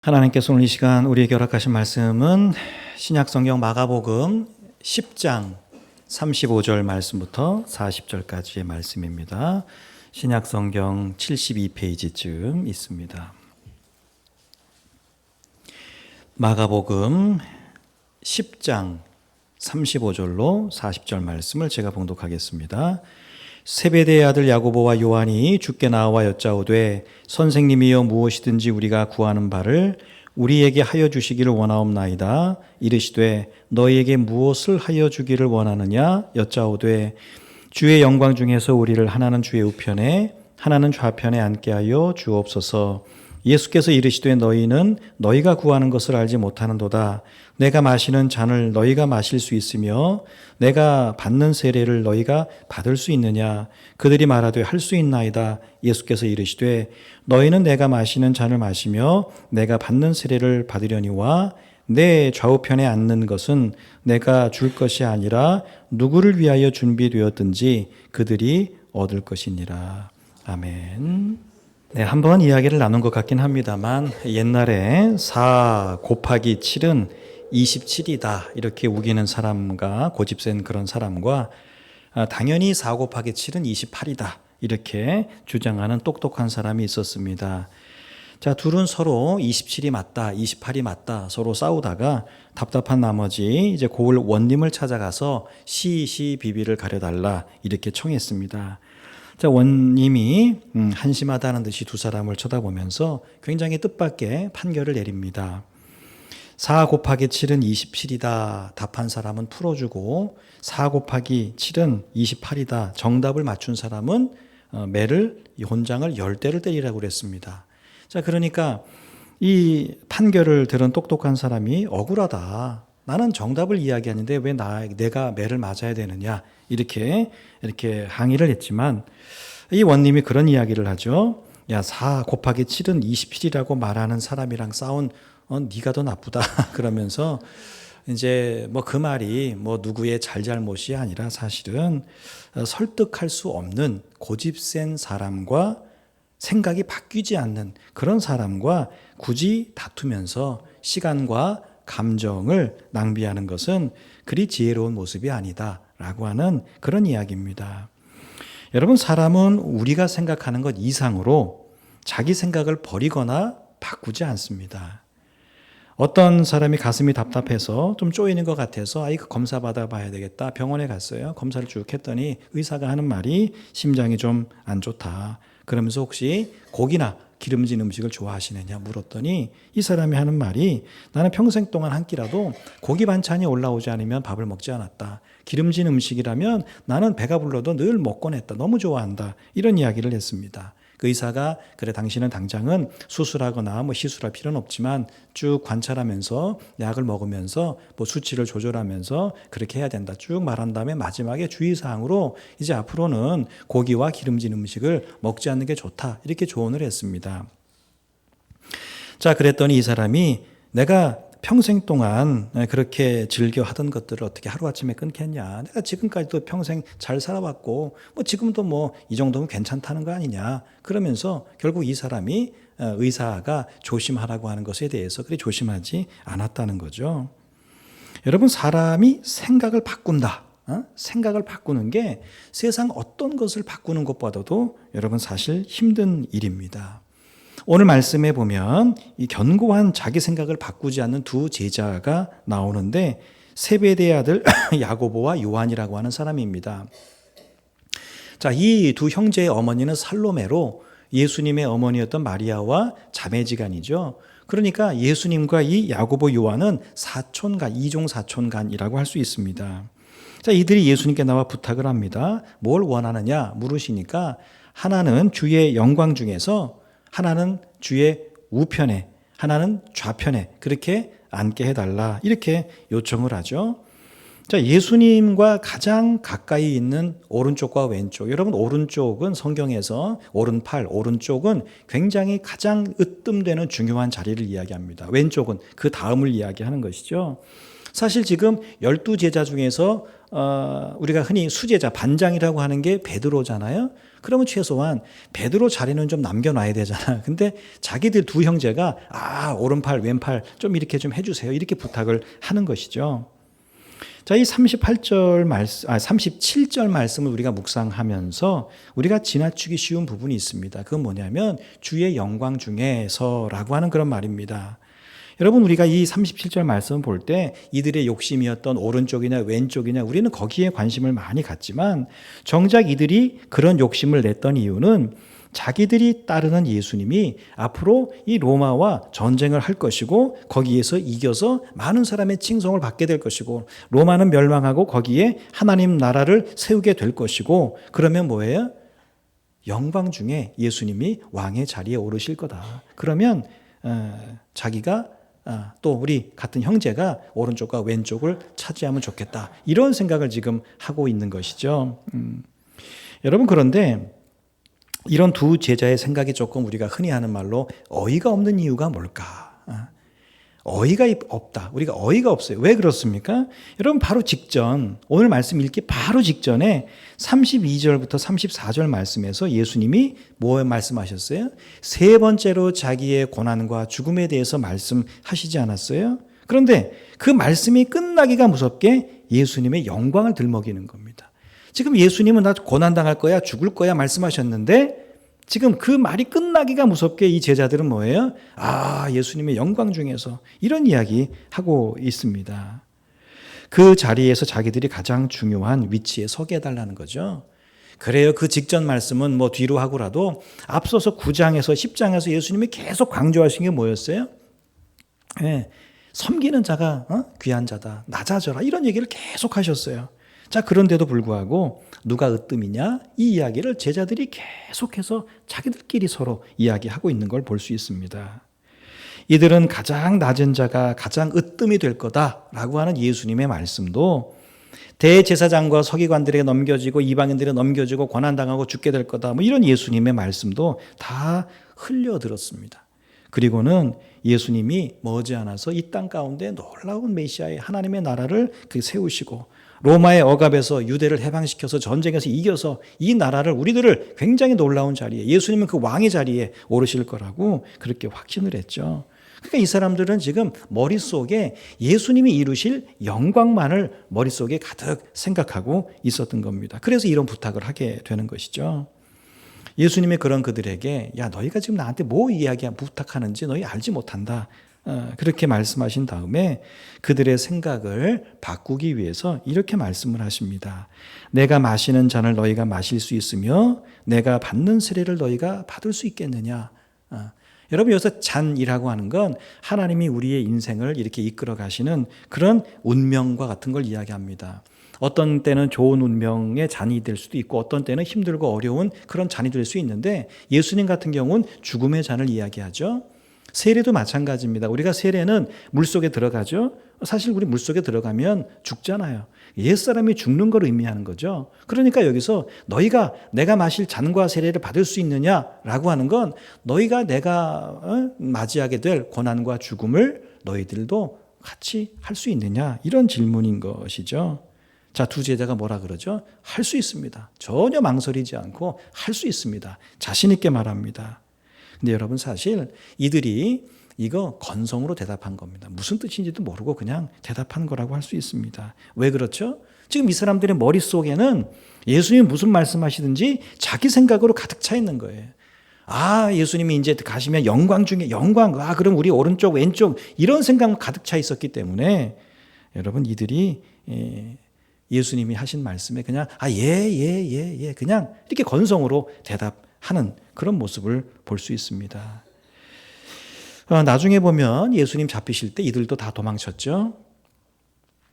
하나님께서 오늘 이 시간 우리에게 허락하신 말씀은 신약성경 마가복음 10장 35절 말씀부터 40절까지의 말씀입니다. 신약성경 72페이지쯤 있습니다. 마가복음 10장 35절로 40절 말씀을 제가 봉독하겠습니다. 세베대의 아들 야고보와 요한이 주께 나와 여짜오되 선생님이여 무엇이든지 우리가 구하는 바를 우리에게 하여 주시기를 원하옵나이다. 이르시되 너희에게 무엇을 하여 주기를 원하느냐 여짜오되 주의 영광 중에서 우리를 하나는 주의 우편에 하나는 좌편에 앉게 하여 주옵소서. 예수께서 이르시되 너희는 너희가 구하는 것을 알지 못하는도다. 내가 마시는 잔을 너희가 마실 수 있으며 내가 받는 세례를 너희가 받을 수 있느냐. 그들이 말하되 할 수 있나이다. 예수께서 이르시되 너희는 내가 마시는 잔을 마시며 내가 받는 세례를 받으려니와 내 좌우편에 앉는 것은 내가 줄 것이 아니라 누구를 위하여 준비되었든지 그들이 얻을 것이니라. 아멘. 네, 한번 이야기를 나눈 것 같긴 합니다만 옛날에 4 곱하기 7은 27이다 이렇게 우기는 사람과 고집센 그런 사람과 당연히 4 곱하기 7은 28이다 이렇게 주장하는 똑똑한 사람이 있었습니다. 자, 둘은 서로 27이 맞다, 28이 맞다 서로 싸우다가 답답한 나머지 이제 고을 원님을 찾아가서 시시비비를 가려달라 이렇게 청했습니다. 자, 원님이 한심하다는 듯이 두 사람을 쳐다보면서 굉장히 뜻밖의 판결을 내립니다. 4 곱하기 7은 27이다 답한 사람은 풀어주고 4 곱하기 7은 28이다 정답을 맞춘 사람은 매를 혼장을 10대를 때리라고 그랬습니다. 자, 그러니까 이 판결을 들은 똑똑한 사람이 억울하다. 나는 정답을 이야기하는데 왜 내가 매를 맞아야 되느냐 이렇게 항의를 했지만 이 원님이 그런 이야기를 하죠. 야, 4 곱하기 7은 27이라고 말하는 사람이랑 싸운 네가 더 나쁘다 그러면서 이제 그 말이 누구의 잘잘못이 아니라 사실은 설득할 수 없는 고집센 사람과 생각이 바뀌지 않는 그런 사람과 굳이 다투면서 시간과 감정을 낭비하는 것은 그리 지혜로운 모습이 아니다라고 하는 그런 이야기입니다. 여러분, 사람은 우리가 생각하는 것 이상으로 자기 생각을 버리거나 바꾸지 않습니다. 어떤 사람이 가슴이 답답해서 좀 쪼이는 것 같아서 이거 검사 받아봐야 되겠다. 병원에 갔어요. 검사를 쭉 했더니 의사가 하는 말이 심장이 좀 안 좋다. 그러면서 혹시 고기나 기름진 음식을 좋아하시느냐 물었더니 이 사람이 하는 말이 나는 평생 동안 한 끼라도 고기 반찬이 올라오지 않으면 밥을 먹지 않았다. 기름진 음식이라면 나는 배가 불러도 늘 먹곤 했다. 너무 좋아한다. 이런 이야기를 했습니다. 그 의사가 그래 당신은 당장은 수술하거나 시술할 필요는 없지만 쭉 관찰하면서 약을 먹으면서 수치를 조절하면서 그렇게 해야 된다. 쭉 말한 다음에 마지막에 주의사항으로 이제 앞으로는 고기와 기름진 음식을 먹지 않는 게 좋다. 이렇게 조언을 했습니다. 자, 그랬더니 이 사람이 내가 평생 동안 그렇게 즐겨 하던 것들을 어떻게 하루아침에 끊겠냐. 내가 지금까지도 평생 잘 살아왔고 지금도 이 정도면 괜찮다는 거 아니냐. 그러면서 결국 이 사람이 의사가 조심하라고 하는 것에 대해서 그리 조심하지 않았다는 거죠. 여러분, 사람이 생각을 바꾼다. 생각을 바꾸는 게 세상 어떤 것을 바꾸는 것보다도 여러분 사실 힘든 일입니다. 오늘 말씀에 보면 이 견고한 자기 생각을 바꾸지 않는 두 제자가 나오는데 세베대의 아들 야고보와 요한이라고 하는 사람입니다. 자, 이 두 형제의 어머니는 살로메로 예수님의 어머니였던 마리아와 자매지간이죠. 그러니까 예수님과 이 야고보 요한은 사촌간, 이종 사촌간이라고 할 수 있습니다. 자, 이들이 예수님께 나와 부탁을 합니다. 뭘 원하느냐 물으시니까 하나는 주의 영광 중에서 하나는 주의 우편에 하나는 좌편에 그렇게 앉게 해달라 이렇게 요청을 하죠. 자, 예수님과 가장 가까이 있는 오른쪽과 왼쪽, 여러분 오른쪽은 성경에서 오른팔, 오른쪽은 굉장히 가장 으뜸되는 중요한 자리를 이야기합니다. 왼쪽은 그 다음을 이야기하는 것이죠. 사실 지금 12제자 중에서 우리가 흔히 수제자, 반장이라고 하는 게 베드로잖아요. 그러면 최소한 베드로 자리는 좀 남겨놔야 되잖아. 근데 자기들 두 형제가 오른팔, 왼팔 좀 이렇게 좀 해주세요. 이렇게 부탁을 하는 것이죠. 자, 이 37절 말씀을 우리가 묵상하면서 우리가 지나치기 쉬운 부분이 있습니다. 그건 뭐냐면 주의 영광 중에서라고 하는 그런 말입니다. 여러분, 우리가 이 37절 말씀을 볼 때 이들의 욕심이었던 오른쪽이냐 왼쪽이냐 우리는 거기에 관심을 많이 갖지만 정작 이들이 그런 욕심을 냈던 이유는 자기들이 따르는 예수님이 앞으로 이 로마와 전쟁을 할 것이고 거기에서 이겨서 많은 사람의 칭송을 받게 될 것이고 로마는 멸망하고 거기에 하나님 나라를 세우게 될 것이고 그러면 뭐예요? 영광 중에 예수님이 왕의 자리에 오르실 거다. 그러면 자기가 또 우리 같은 형제가 오른쪽과 왼쪽을 차지하면 좋겠다. 이런 생각을 지금 하고 있는 것이죠. 여러분, 그런데 이런 두 제자의 생각이 조금 우리가 흔히 하는 말로 어이가 없는 이유가 뭘까? 어이가 없다. 우리가 어이가 없어요. 왜 그렇습니까? 여러분, 바로 직전, 오늘 말씀 읽기 바로 직전에 32절부터 34절 말씀에서 예수님이 뭐 말씀하셨어요? 세 번째로 자기의 고난과 죽음에 대해서 말씀하시지 않았어요? 그런데 그 말씀이 끝나기가 무섭게 예수님의 영광을 들먹이는 겁니다. 지금 예수님은 나 고난당할 거야, 죽을 거야 말씀하셨는데 지금 그 말이 끝나기가 무섭게 이 제자들은 뭐예요? 예수님의 영광 중에서 이런 이야기 하고 있습니다. 그 자리에서 자기들이 가장 중요한 위치에 서게 해달라는 거죠. 그래요. 그 직전 말씀은 뭐 뒤로 하고라도 앞서서 9장에서 10장에서 예수님이 계속 강조하신 게 뭐였어요? 섬기는 자가 귀한 자다. 낮아져라. 이런 얘기를 계속 하셨어요. 자, 그런데도 불구하고 누가 으뜸이냐? 이 이야기를 제자들이 계속해서 자기들끼리 서로 이야기하고 있는 걸 볼 수 있습니다. 이들은 가장 낮은 자가 가장 으뜸이 될 거다라고 하는 예수님의 말씀도 대제사장과 서기관들에게 넘겨지고 이방인들에게 넘겨지고 고난당하고 죽게 될 거다. 뭐 이런 예수님의 말씀도 다 흘려들었습니다. 그리고는 예수님이 머지않아서 이 땅 가운데 놀라운 메시아의 하나님의 나라를 세우시고 로마의 억압에서 유대를 해방시켜서 전쟁에서 이겨서 이 나라를 우리들을 굉장히 놀라운 자리에 예수님은 그 왕의 자리에 오르실 거라고 그렇게 확신을 했죠. 그러니까 이 사람들은 지금 머릿속에 예수님이 이루실 영광만을 머릿속에 가득 생각하고 있었던 겁니다. 그래서 이런 부탁을 하게 되는 것이죠. 예수님이 그런 그들에게 너희가 지금 나한테 뭐 부탁하는지 너희 알지 못한다. 그렇게 말씀하신 다음에 그들의 생각을 바꾸기 위해서 이렇게 말씀을 하십니다. 내가 마시는 잔을 너희가 마실 수 있으며 내가 받는 세례를 너희가 받을 수 있겠느냐. 여러분, 여기서 잔이라고 하는 건 하나님이 우리의 인생을 이렇게 이끌어 가시는 그런 운명과 같은 걸 이야기합니다. 어떤 때는 좋은 운명의 잔이 될 수도 있고 어떤 때는 힘들고 어려운 그런 잔이 될 수 있는데 예수님 같은 경우는 죽음의 잔을 이야기하죠. 세례도 마찬가지입니다. 우리가 세례는 물속에 들어가죠. 사실 우리 물속에 들어가면 죽잖아요. 옛사람이 죽는 걸 의미하는 거죠. 그러니까 여기서 너희가 내가 마실 잔과 세례를 받을 수 있느냐라고 하는 건 너희가 내가 맞이하게 될 고난과 죽음을 너희들도 같이 할 수 있느냐 이런 질문인 것이죠. 자, 두 제자가 뭐라 그러죠? 할 수 있습니다. 전혀 망설이지 않고 할 수 있습니다. 자신 있게 말합니다. 근데 여러분, 사실 이들이 이거 건성으로 대답한 겁니다. 무슨 뜻인지도 모르고 그냥 대답한 거라고 할 수 있습니다. 왜 그렇죠? 지금 이 사람들의 머릿속에는 예수님이 무슨 말씀하시든지 자기 생각으로 가득 차 있는 거예요. 예수님이 이제 가시면 영광 중에 영광, 그럼 우리 오른쪽 왼쪽 이런 생각만 가득 차 있었기 때문에 여러분, 이들이 예수님이 하신 말씀에 그냥 예 그냥 이렇게 건성으로 대답하는 그런 모습을 볼 수 있습니다. 나중에 보면 예수님 잡히실 때 이들도 다 도망쳤죠.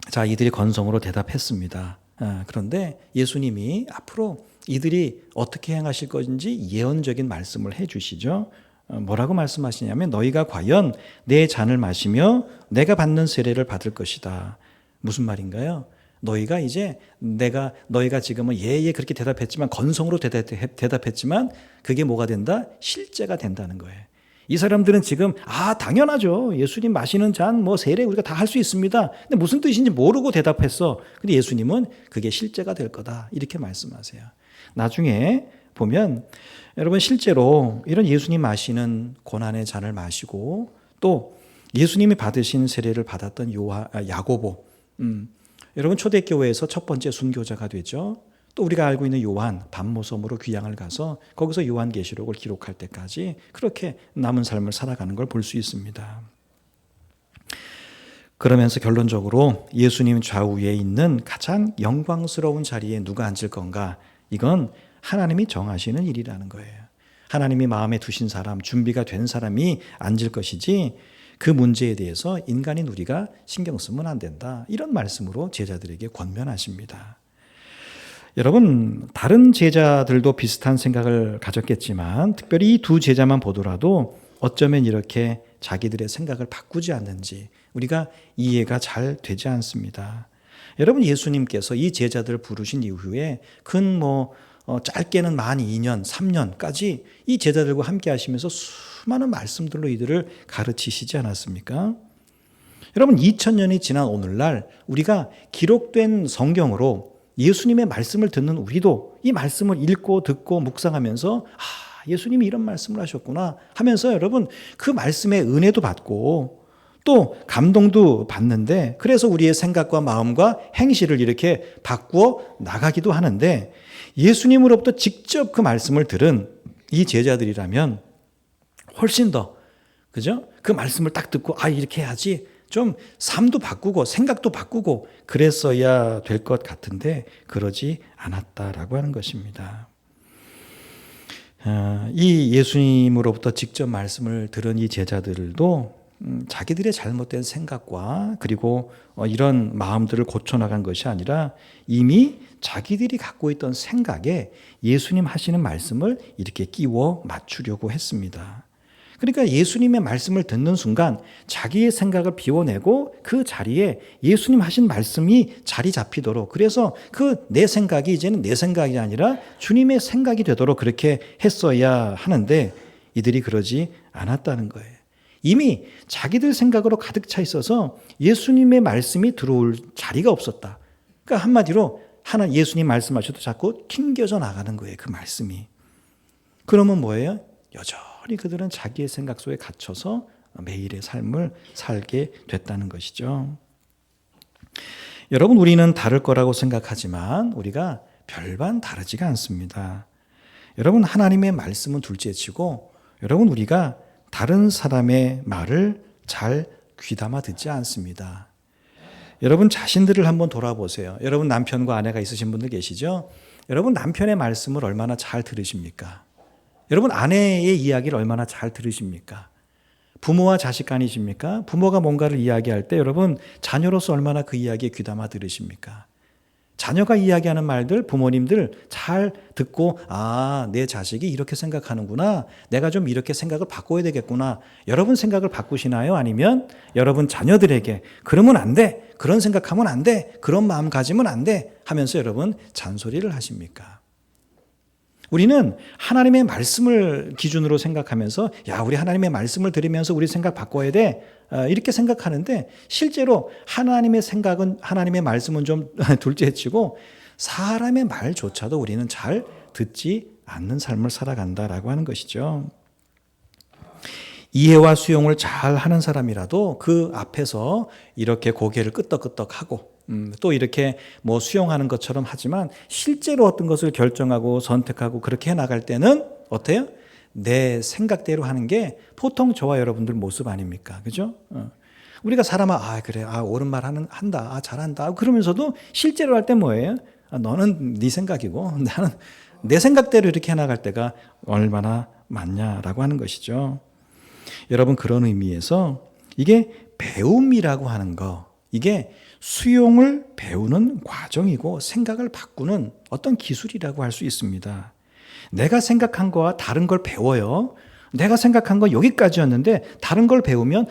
자, 이들이 건성으로 대답했습니다. 그런데 예수님이 앞으로 이들이 어떻게 행하실 것인지 예언적인 말씀을 해주시죠. 뭐라고 말씀하시냐면 너희가 과연 내 잔을 마시며 내가 받는 세례를 받을 것이다. 무슨 말인가요? 너희가 이제 너희가 지금은 예 그렇게 대답했지만 건성으로 대답했지만 그게 뭐가 된다? 실제가 된다는 거예요. 이 사람들은 지금 당연하죠. 예수님 마시는 잔 세례 우리가 다 할 수 있습니다. 근데 무슨 뜻인지 모르고 대답했어. 근데 예수님은 그게 실제가 될 거다. 이렇게 말씀하세요. 나중에 보면 여러분 실제로 이런 예수님 마시는 고난의 잔을 마시고 또 예수님이 받으신 세례를 받았던 야고보, 여러분 초대교회에서 첫 번째 순교자가 되죠. 또 우리가 알고 있는 요한 반모섬으로 귀향을 가서 거기서 요한계시록을 기록할 때까지 그렇게 남은 삶을 살아가는 걸 볼 수 있습니다. 그러면서 결론적으로 예수님 좌우에 있는 가장 영광스러운 자리에 누가 앉을 건가? 이건 하나님이 정하시는 일이라는 거예요. 하나님이 마음에 두신 사람, 준비가 된 사람이 앉을 것이지 그 문제에 대해서 인간인 우리가 신경 쓰면 안 된다. 이런 말씀으로 제자들에게 권면하십니다. 여러분, 다른 제자들도 비슷한 생각을 가졌겠지만 특별히 이 두 제자만 보더라도 어쩌면 이렇게 자기들의 생각을 바꾸지 않는지 우리가 이해가 잘 되지 않습니다. 여러분, 예수님께서 이 제자들을 부르신 이후에 짧게는 만 2년, 3년까지 이 제자들과 함께 하시면서 수많은 말씀들로 이들을 가르치시지 않았습니까? 여러분, 2000년이 지난 오늘날 우리가 기록된 성경으로 예수님의 말씀을 듣는 우리도 이 말씀을 읽고 듣고 묵상하면서 예수님이 이런 말씀을 하셨구나 하면서 여러분 그 말씀의 은혜도 받고 또 감동도 받는데 그래서 우리의 생각과 마음과 행실을 이렇게 바꾸어 나가기도 하는데 예수님으로부터 직접 그 말씀을 들은 이 제자들이라면 훨씬 더 그죠? 그 말씀을 딱 듣고 이렇게 해야지 좀 삶도 바꾸고 생각도 바꾸고 그랬어야 될 것 같은데 그러지 않았다라고 하는 것입니다. 이 예수님으로부터 직접 말씀을 들은 이 제자들도 자기들의 잘못된 생각과 그리고 이런 마음들을 고쳐나간 것이 아니라 이미 자기들이 갖고 있던 생각에 예수님 하시는 말씀을 이렇게 끼워 맞추려고 했습니다. 그러니까 예수님의 말씀을 듣는 순간 자기의 생각을 비워내고 그 자리에 예수님 하신 말씀이 자리 잡히도록 그래서 내 생각이 이제는 내 생각이 아니라 주님의 생각이 되도록 그렇게 했어야 하는데 이들이 그러지 않았다는 거예요. 이미 자기들 생각으로 가득 차 있어서 예수님의 말씀이 들어올 자리가 없었다. 그러니까 한마디로 예수님 말씀하셔도 자꾸 튕겨져 나가는 거예요. 그 말씀이. 그러면 뭐예요? 여전히 그들은 자기의 생각 속에 갇혀서 매일의 삶을 살게 됐다는 것이죠. 여러분, 우리는 다를 거라고 생각하지만 우리가 별반 다르지가 않습니다. 여러분, 하나님의 말씀은 둘째치고 여러분, 우리가 다른 사람의 말을 잘 귀담아 듣지 않습니다. 여러분 자신들을 한번 돌아보세요. 여러분 남편과 아내가 있으신 분들 계시죠? 여러분 남편의 말씀을 얼마나 잘 들으십니까? 여러분 아내의 이야기를 얼마나 잘 들으십니까? 부모와 자식 간이십니까? 부모가 뭔가를 이야기할 때 여러분 자녀로서 얼마나 그 이야기에 귀담아 들으십니까? 자녀가 이야기하는 말들 부모님들 잘 듣고 내 자식이 이렇게 생각하는구나. 내가 좀 이렇게 생각을 바꿔야 되겠구나. 여러분 생각을 바꾸시나요? 아니면 여러분 자녀들에게 그러면 안 돼. 그런 생각하면 안 돼. 그런 마음 가지면 안 돼. 하면서 여러분 잔소리를 하십니까? 우리는 하나님의 말씀을 기준으로 생각하면서 우리 하나님의 말씀을 들으면서 우리 생각 바꿔야 돼. 이렇게 생각하는데 실제로 하나님의 생각은 하나님의 말씀은 좀 둘째치고 사람의 말조차도 우리는 잘 듣지 않는 삶을 살아간다라고 하는 것이죠. 이해와 수용을 잘 하는 사람이라도 그 앞에서 이렇게 고개를 끄덕끄덕하고 또 이렇게 수용하는 것처럼 하지만 실제로 어떤 것을 결정하고 선택하고 그렇게 해나갈 때는 어때요? 내 생각대로 하는 게 보통 저와 여러분들 모습 아닙니까? 그죠? 우리가 사람아, 그래, 옳은 말 한다, 잘한다. 그러면서도 실제로 할 때 뭐예요? 너는 네 생각이고 나는 내 생각대로 이렇게 해나갈 때가 얼마나 많냐라고 하는 것이죠. 여러분 그런 의미에서 이게 배움이라고 하는 거, 이게 수용을 배우는 과정이고 생각을 바꾸는 어떤 기술이라고 할 수 있습니다. 내가 생각한 거와 다른 걸 배워요. 내가 생각한 건 여기까지였는데 다른 걸 배우면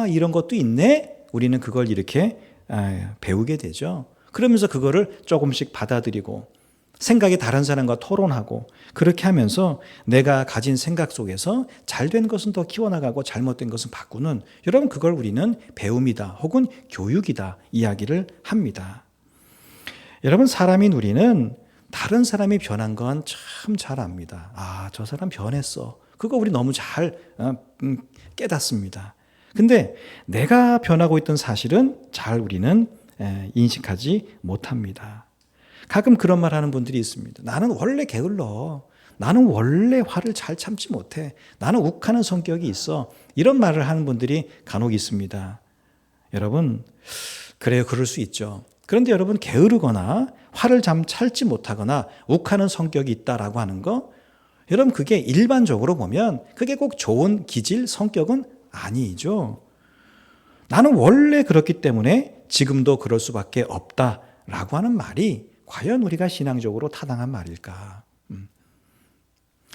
이런 것도 있네. 우리는 그걸 이렇게 배우게 되죠. 그러면서 그거를 조금씩 받아들이고 생각이 다른 사람과 토론하고 그렇게 하면서 내가 가진 생각 속에서 잘된 것은 더 키워나가고 잘못된 것은 바꾸는, 여러분 그걸 우리는 배움이다 혹은 교육이다 이야기를 합니다. 여러분 사람인 우리는 다른 사람이 변한 건 참 잘 압니다. 아, 저 사람 변했어. 그거 우리 너무 잘 깨닫습니다. 근데 내가 변하고 있던 사실은 잘 우리는 인식하지 못합니다. 가끔 그런 말 하는 분들이 있습니다. 나는 원래 게을러. 나는 원래 화를 잘 참지 못해. 나는 욱하는 성격이 있어. 이런 말을 하는 분들이 간혹 있습니다. 여러분, 그래요. 그럴 수 있죠. 그런데 여러분, 게으르거나 화를 잘 참지 못하거나 욱하는 성격이 있다라고 하는 거, 여러분 그게 일반적으로 보면 그게 꼭 좋은 기질, 성격은 아니죠. 나는 원래 그렇기 때문에 지금도 그럴 수밖에 없다라고 하는 말이 과연 우리가 신앙적으로 타당한 말일까?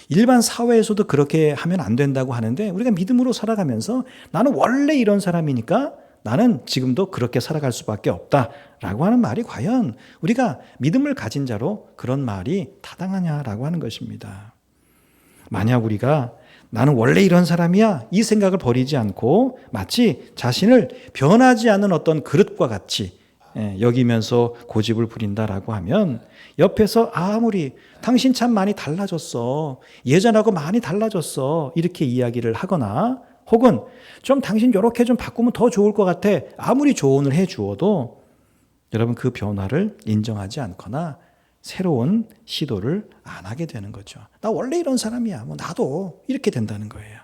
일반 사회에서도 그렇게 하면 안 된다고 하는데 우리가 믿음으로 살아가면서 나는 원래 이런 사람이니까 나는 지금도 그렇게 살아갈 수밖에 없다라고 하는 말이 과연 우리가 믿음을 가진 자로 그런 말이 타당하냐라고 하는 것입니다. 만약 우리가 나는 원래 이런 사람이야 이 생각을 버리지 않고 마치 자신을 변하지 않는 어떤 그릇과 같이 여기면서 고집을 부린다라고 하면 옆에서 아무리 당신 참 많이 달라졌어, 예전하고 많이 달라졌어 이렇게 이야기를 하거나 혹은 좀 당신 이렇게 좀 바꾸면 더 좋을 것 같아 아무리 조언을 해 주어도 여러분 그 변화를 인정하지 않거나 새로운 시도를 안 하게 되는 거죠. 나 원래 이런 사람이야. 뭐 나도 이렇게 된다는 거예요.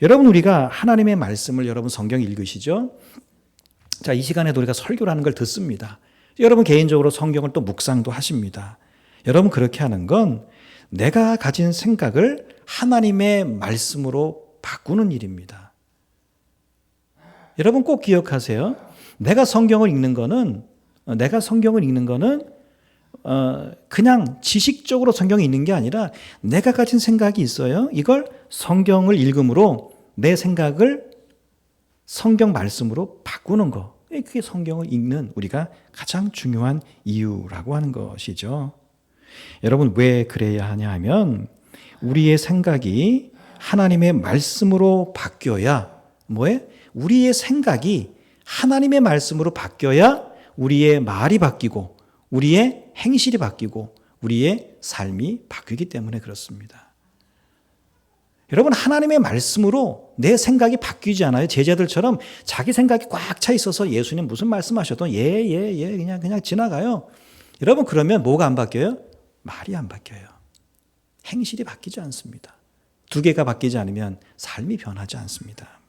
여러분 우리가 하나님의 말씀을 여러분 성경 읽으시죠? 자, 이 시간에도 우리가 설교라는 걸 듣습니다. 여러분 개인적으로 성경을 또 묵상도 하십니다. 여러분 그렇게 하는 건 내가 가진 생각을 하나님의 말씀으로 바꾸는 일입니다. 여러분 꼭 기억하세요. 내가 성경을 읽는 거는 그냥 지식적으로 성경을 읽는 게 아니라 내가 가진 생각이 있어요. 이걸 성경을 읽음으로 내 생각을 성경 말씀으로 바꾸는 거. 그게 성경을 읽는 우리가 가장 중요한 이유라고 하는 것이죠. 여러분 왜 그래야 하냐 하면 우리의 생각이 하나님의 말씀으로 바뀌어야 우리의 생각이 하나님의 말씀으로 바뀌어야 우리의 말이 바뀌고 우리의 행실이 바뀌고 우리의 삶이 바뀌기 때문에 그렇습니다. 여러분 하나님의 말씀으로 내 생각이 바뀌지 않아요. 제자들처럼 자기 생각이 꽉 차 있어서 예수님 무슨 말씀하셔도 그냥 지나가요. 여러분 그러면 뭐가 안 바뀌어요? 말이 안 바뀌어요. 행실이 바뀌지 않습니다. 두 개가 바뀌지 않으면 삶이 변하지 않습니다.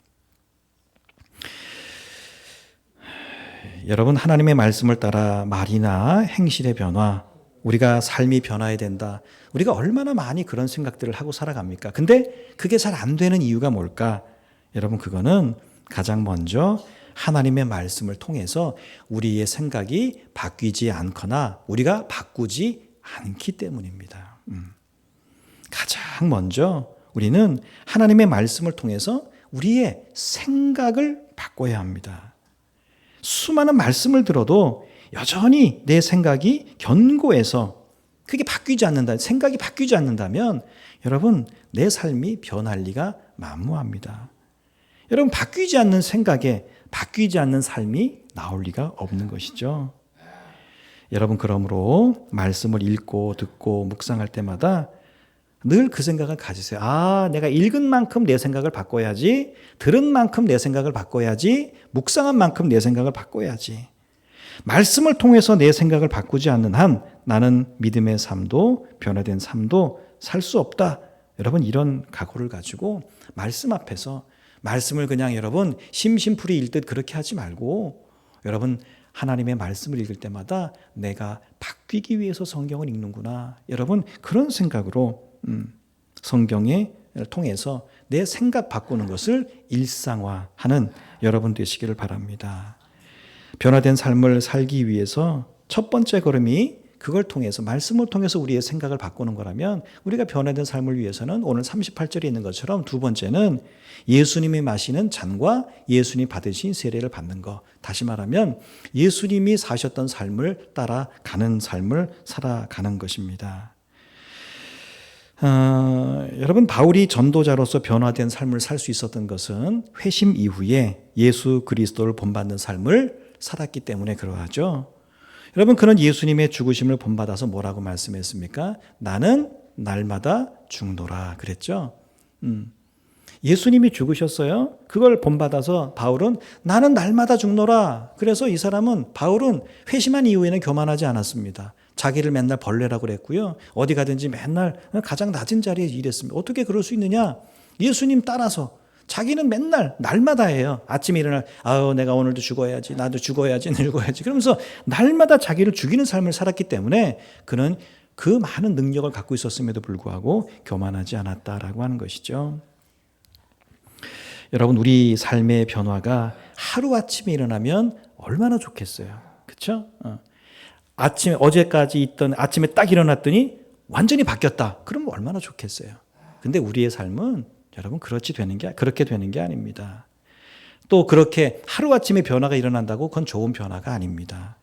여러분 하나님의 말씀을 따라 말이나 행실의 변화, 우리가 삶이 변화해야 된다. 우리가 얼마나 많이 그런 생각들을 하고 살아갑니까? 근데 그게 잘 안 되는 이유가 뭘까? 여러분 그거는 가장 먼저 하나님의 말씀을 통해서 우리의 생각이 바뀌지 않거나 우리가 바꾸지 않기 때문입니다. 가장 먼저 우리는 하나님의 말씀을 통해서 우리의 생각을 바꿔야 합니다. 수많은 말씀을 들어도 여전히 내 생각이 견고해서 그게 바뀌지 않는다, 생각이 바뀌지 않는다면 여러분 내 삶이 변할 리가 만무합니다. 여러분 바뀌지 않는 생각에 바뀌지 않는 삶이 나올 리가 없는 것이죠. 여러분 그러므로 말씀을 읽고 듣고 묵상할 때마다 늘 그 생각을 가지세요. 아, 내가 읽은 만큼 내 생각을 바꿔야지, 들은 만큼 내 생각을 바꿔야지, 묵상한 만큼 내 생각을 바꿔야지. 말씀을 통해서 내 생각을 바꾸지 않는 한 나는 믿음의 삶도 변화된 삶도 살 수 없다. 여러분 이런 각오를 가지고 말씀 앞에서 말씀을 그냥 여러분 심심풀이 읽듯 그렇게 하지 말고 여러분 하나님의 말씀을 읽을 때마다 내가 바뀌기 위해서 성경을 읽는구나. 여러분 그런 생각으로 성경을 통해서 내 생각 바꾸는 것을 일상화하는 여러분 되시기를 바랍니다. 변화된 삶을 살기 위해서 첫 번째 걸음이 그걸 통해서 말씀을 통해서 우리의 생각을 바꾸는 거라면 우리가 변화된 삶을 위해서는 오늘 38절에 있는 것처럼 두 번째는 예수님이 마시는 잔과 예수님이 받으신 세례를 받는 것. 다시 말하면 예수님이 사셨던 삶을 따라가는 삶을 살아가는 것입니다. 여러분 바울이 전도자로서 변화된 삶을 살 수 있었던 것은 회심 이후에 예수 그리스도를 본받는 삶을 살았기 때문에 그러하죠. 여러분 그는 예수님의 죽으심을 본받아서 뭐라고 말씀했습니까? 나는 날마다 죽노라 그랬죠. 예수님이 죽으셨어요. 그걸 본받아서 바울은 나는 날마다 죽노라. 그래서 이 사람은 바울은 회심한 이후에는 교만하지 않았습니다. 자기를 맨날 벌레라고 그랬고요. 어디 가든지 맨날 가장 낮은 자리에 일했습니다. 어떻게 그럴 수 있느냐? 예수님 따라서 자기는 맨날 날마다 해요. 아침에 일어나 내가 오늘도 죽어야지. 나도 죽어야지. 그러면서 날마다 자기를 죽이는 삶을 살았기 때문에 그는 그 많은 능력을 갖고 있었음에도 불구하고 교만하지 않았다라고 하는 것이죠. 여러분 우리 삶의 변화가 하루아침에 일어나면 얼마나 좋겠어요. 그렇죠? 아침에 어제까지 있던 아침에 딱 일어났더니 완전히 바뀌었다. 그러면 얼마나 좋겠어요. 근데 우리의 삶은 여러분 그렇게 되는 게 아닙니다. 또 그렇게 하루아침에 변화가 일어난다고 그건 좋은 변화가 아닙니다.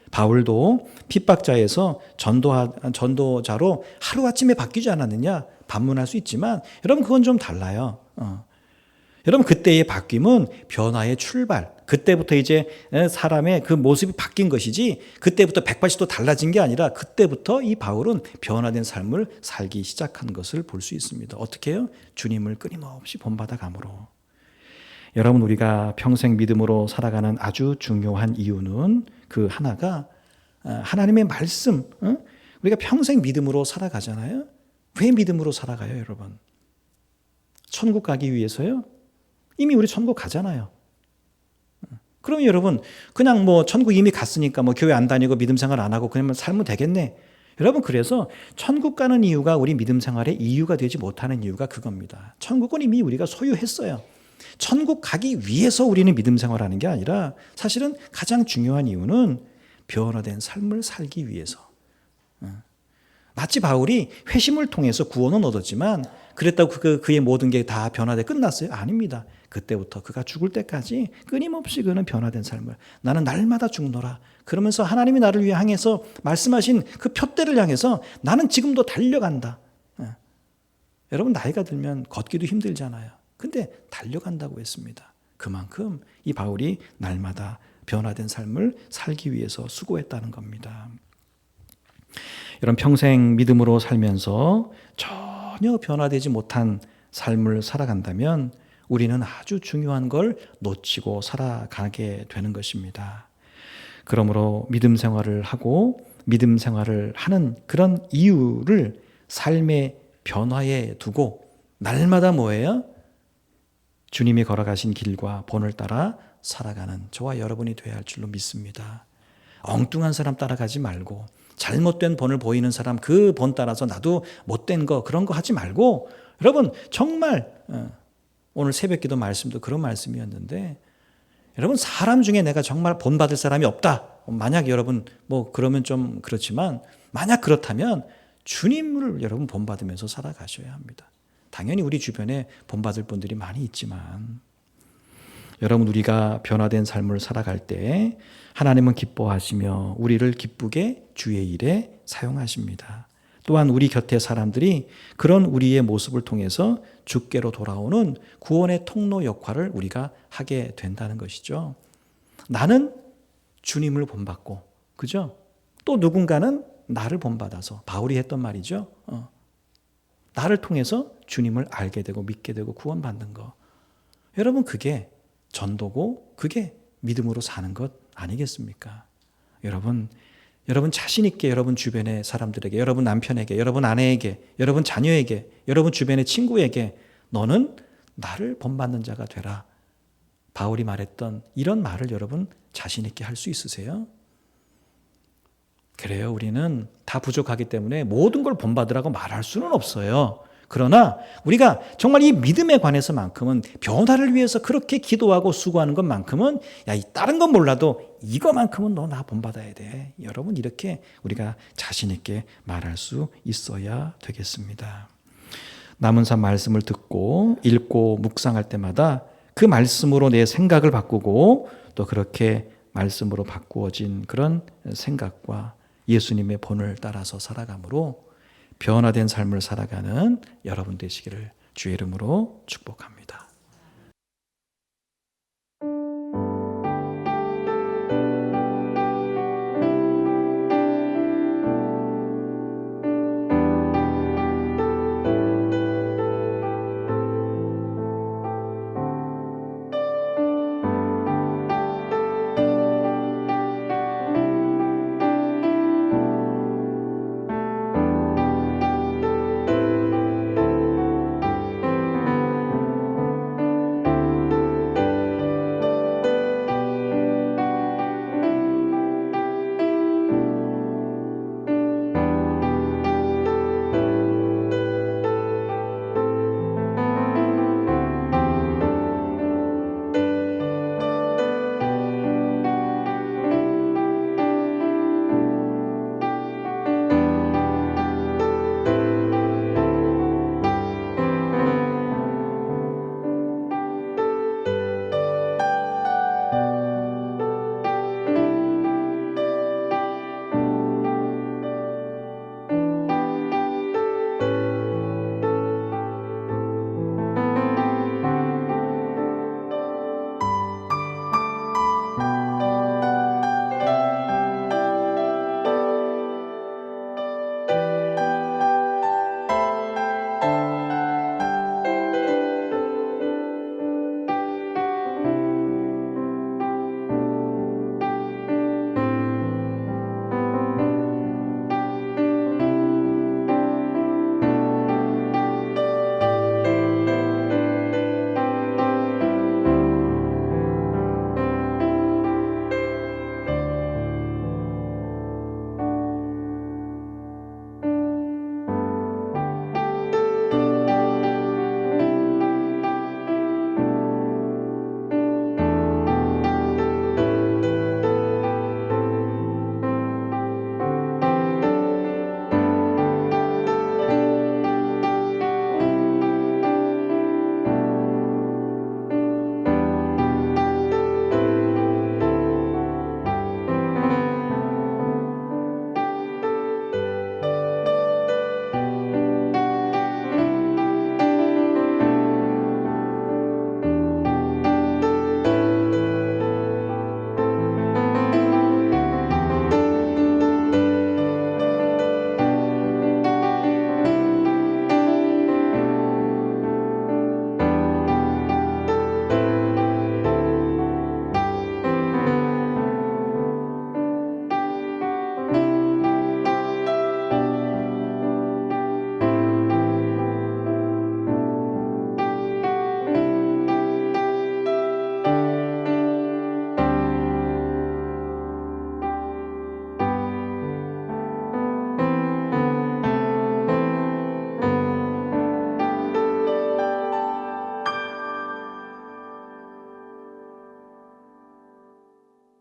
바울도 핍박자에서 전도자로 하루아침에 바뀌지 않았느냐 반문할 수 있지만 여러분 그건 좀 달라요. 여러분 그때의 바뀜은 변화의 출발. 그때부터 이제 사람의 그 모습이 바뀐 것이지 그때부터 180도 달라진 게 아니라 그때부터 이 바울은 변화된 삶을 살기 시작한 것을 볼 수 있습니다. 어떻게 해요? 주님을 끊임없이 본받아 감으로. 여러분 우리가 평생 믿음으로 살아가는 아주 중요한 이유는 그 하나가 하나님의 말씀. 우리가 평생 믿음으로 살아가잖아요. 왜 믿음으로 살아가요 여러분? 천국 가기 위해서요? 이미 우리 천국 가잖아요. 그러면 여러분 그냥 천국 이미 갔으니까 교회 안 다니고 믿음 생활 안 하고 그냥 살면 되겠네. 여러분 그래서 천국 가는 이유가 우리 믿음 생활의 이유가 되지 못하는 이유가 그겁니다. 천국은 이미 우리가 소유했어요. 천국 가기 위해서 우리는 믿음 생활하는 게 아니라 사실은 가장 중요한 이유는 변화된 삶을 살기 위해서. 마치 바울이 회심을 통해서 구원은 얻었지만 그랬다고 그의 모든 게 다 변화돼 끝났어요? 아닙니다. 그때부터 그가 죽을 때까지 끊임없이 그는 변화된 삶을 나는 날마다 죽노라. 그러면서 하나님이 나를 위해 향해서 말씀하신 그 표대를 향해서 나는 지금도 달려간다. 여러분 나이가 들면 걷기도 힘들잖아요. 근데 달려간다고 했습니다. 그만큼 이 바울이 날마다 변화된 삶을 살기 위해서 수고했다는 겁니다. 여러분 평생 믿음으로 살면서 전혀 변화되지 못한 삶을 살아간다면 우리는 아주 중요한 걸 놓치고 살아가게 되는 것입니다. 그러므로 믿음 생활을 하고 믿음 생활을 하는 그런 이유를 삶의 변화에 두고 날마다 뭐예요? 주님이 걸어가신 길과 본을 따라 살아가는 저와 여러분이 되어야 할 줄로 믿습니다. 엉뚱한 사람 따라가지 말고 잘못된 본을 보이는 사람 그 본 따라서 나도 못된 거 그런 거 하지 말고 여러분 정말 오늘 새벽기도 말씀도 그런 말씀이었는데 여러분 사람 중에 내가 정말 본받을 사람이 없다. 만약 여러분 그러면 좀 그렇지만 만약 그렇다면 주님을 여러분 본받으면서 살아가셔야 합니다. 당연히 우리 주변에 본받을 분들이 많이 있지만 여러분 우리가 변화된 삶을 살아갈 때 하나님은 기뻐하시며 우리를 기쁘게 주의 일에 사용하십니다. 또한 우리 곁의 사람들이 그런 우리의 모습을 통해서 주께로 돌아오는 구원의 통로 역할을 우리가 하게 된다는 것이죠. 나는 주님을 본받고 그죠? 또 누군가는 나를 본받아서 바울이 했던 말이죠. 나를 통해서 주님을 알게 되고 믿게 되고 구원받는 거. 여러분 그게 전도고 그게 믿음으로 사는 것 아니겠습니까? 여러분 자신 있게 여러분 주변의 사람들에게, 여러분 남편에게, 여러분 아내에게, 여러분 자녀에게, 여러분 주변의 친구에게 너는 나를 본받는 자가 되라. 바울이 말했던 이런 말을 여러분 자신 있게 할 수 있으세요? 그래요. 우리는 다 부족하기 때문에 모든 걸 본받으라고 말할 수는 없어요. 그러나 우리가 정말 이 믿음에 관해서만큼은 변화를 위해서 그렇게 기도하고 수고하는 것만큼은 야, 이 다른 건 몰라도 이거만큼은 너 나 본받아야 돼. 여러분 이렇게 우리가 자신 있게 말할 수 있어야 되겠습니다. 남은 삶 말씀을 듣고 읽고 묵상할 때마다 그 말씀으로 내 생각을 바꾸고 또 그렇게 말씀으로 바꾸어진 그런 생각과 예수님의 본을 따라서 살아감으로 변화된 삶을 살아가는 여러분 되시기를 주의 이름으로 축복합니다.